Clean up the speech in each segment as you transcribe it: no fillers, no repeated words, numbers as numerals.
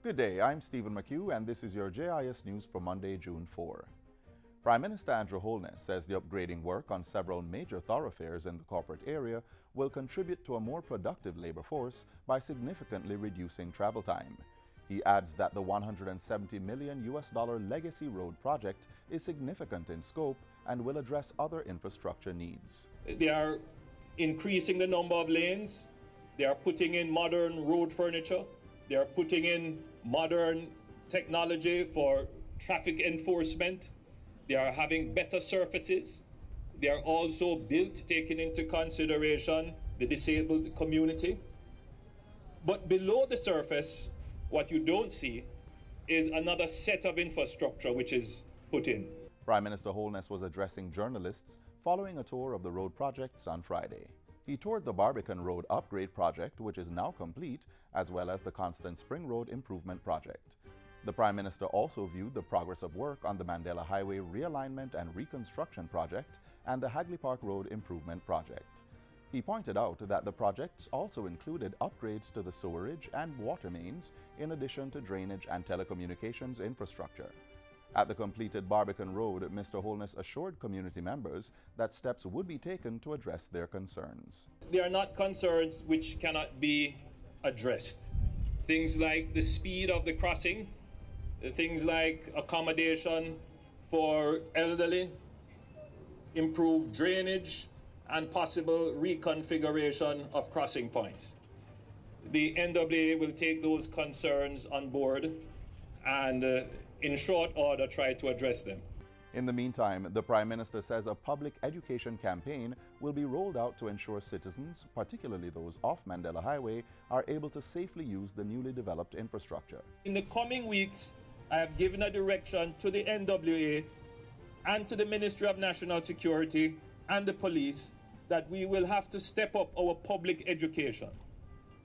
Good day, I'm Stephen McHugh, and this is your JIS news for Monday, June 4. Prime Minister Andrew Holness says the upgrading work on several major thoroughfares in the corporate area will contribute to a more productive labor force by significantly reducing travel time. He adds that the $170 million legacy road project is significant in scope and will address other infrastructure needs. They are increasing the number of lanes. They are putting in modern road furniture. They are putting in modern technology for traffic enforcement. They are having better surfaces. They are also built taking into consideration the disabled community. But below the surface, what you don't see is another set of infrastructure which is put in. Prime Minister Holness was addressing journalists following a tour of the road projects on Friday. He toured the Barbican Road upgrade project, which is now complete, as well as the Constant Spring Road improvement project. The Prime Minister also viewed the progress of work on the Mandela Highway realignment and reconstruction project and the Hagley Park Road improvement project. He pointed out that the projects also included upgrades to the sewerage and water mains, in addition to drainage and telecommunications infrastructure. At the completed Barbican Road, Mr. Holness assured community members that steps would be taken to address their concerns. They are not concerns which cannot be addressed. Things like the speed of the crossing, things like accommodation for elderly, improved drainage, and possible reconfiguration of crossing points. The NWA will take those concerns on board and in short order try to address them. In the meantime, the Prime Minister says a public education campaign will be rolled out to ensure citizens, particularly those off Mandela Highway, are able to safely use the newly developed infrastructure. In the coming weeks, I have given a direction to the NWA and to the Ministry of National Security and the police that we will have to step up our public education,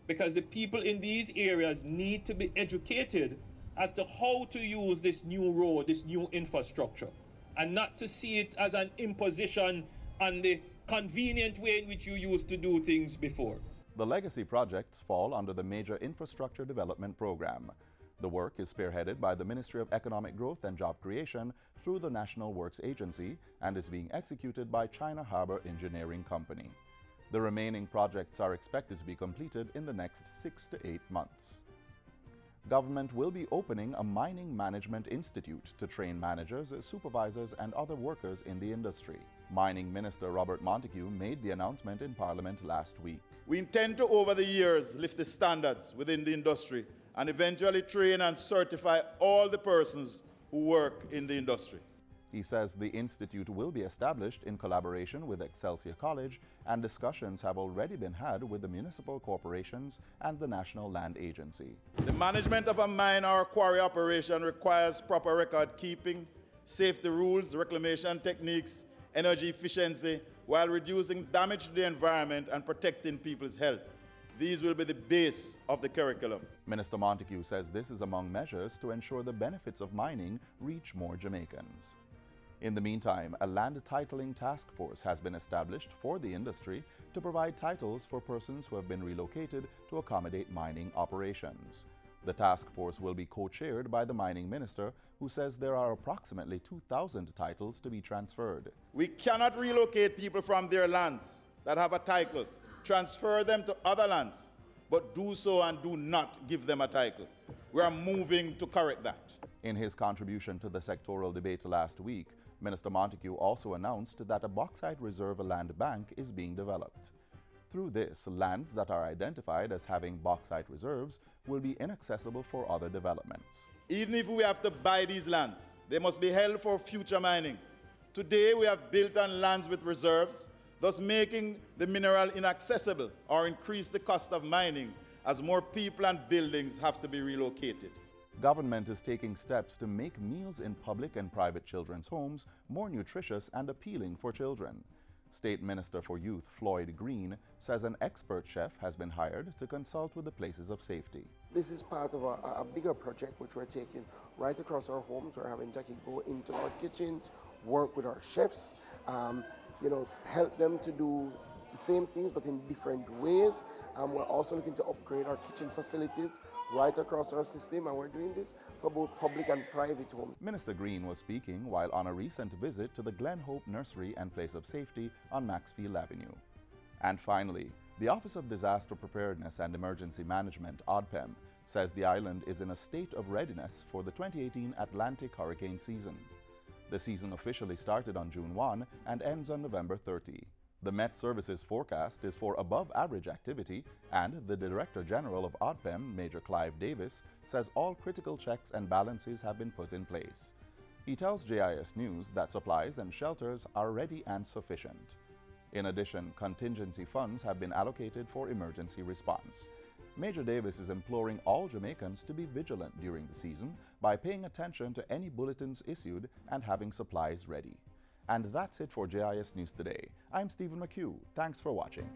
because the people in these areas need to be educated as to how to use this new road, this new infrastructure, and not to see it as an imposition on the convenient way in which you used to do things before. The legacy projects fall under the Major Infrastructure Development Program. The work is spearheaded by the Ministry of Economic Growth and Job Creation through the National Works Agency and is being executed by China Harbour Engineering Company. The remaining projects are expected to be completed in the next 6 to 8 months. Government will be opening a mining management institute to train managers, supervisors, and other workers in the industry. Mining Minister Robert Montego made the announcement in Parliament last week. We intend to, over the years, lift the standards within the industry and eventually train and certify all the persons who work in the industry. He says the institute will be established in collaboration with Excelsior College, and discussions have already been had with the municipal corporations and the National Land Agency. The management of a mine or quarry operation requires proper record keeping, safety rules, reclamation techniques, energy efficiency, while reducing damage to the environment and protecting people's health. These will be the base of the curriculum. Minister Montego says this is among measures to ensure the benefits of mining reach more Jamaicans. In the meantime, a land titling task force has been established for the industry to provide titles for persons who have been relocated to accommodate mining operations. The task force will be co-chaired by the mining minister, who says there are approximately 2,000 titles to be transferred. We cannot relocate people from their lands that have a title, transfer them to other lands, but do so and do not give them a title. We are moving to correct that. In his contribution to the sectoral debate last week, Minister Montego also announced that a bauxite reserve land bank is being developed. Through this, lands that are identified as having bauxite reserves will be inaccessible for other developments. Even if we have to buy these lands, they must be held for future mining. Today, we have built on lands with reserves, thus making the mineral inaccessible or increase the cost of mining as more people and buildings have to be relocated. Government is taking steps to make meals in public and private children's homes more nutritious and appealing for children. State Minister for Youth Floyd Green says an expert chef has been hired to consult with the places of safety. This is part of a bigger project which we're taking right across our homes. We're having Jackie go into our kitchens, work with our chefs, help them to do the same things but in different ways. We're also looking to upgrade our kitchen facilities. right across our system, and we're doing this for both public and private homes. Minister Green was speaking while on a recent visit to the Glen Hope Nursery and Place of Safety on Maxfield Avenue. And finally, the Office of Disaster Preparedness and Emergency Management, OPM, says the island is in a state of readiness for the 2018 Atlantic hurricane season. The season officially started on June 1 and ends on November 30. The Met Services forecast is for above-average activity, and the Director General of OPM, Major Clive Davis, says all critical checks and balances have been put in place. He tells JIS News that supplies and shelters are ready and sufficient. In addition, contingency funds have been allocated for emergency response. Major Davis is imploring all Jamaicans to be vigilant during the season by paying attention to any bulletins issued and having supplies ready. And that's it for JIS News Today. I'm Stephen McHugh. Thanks for watching.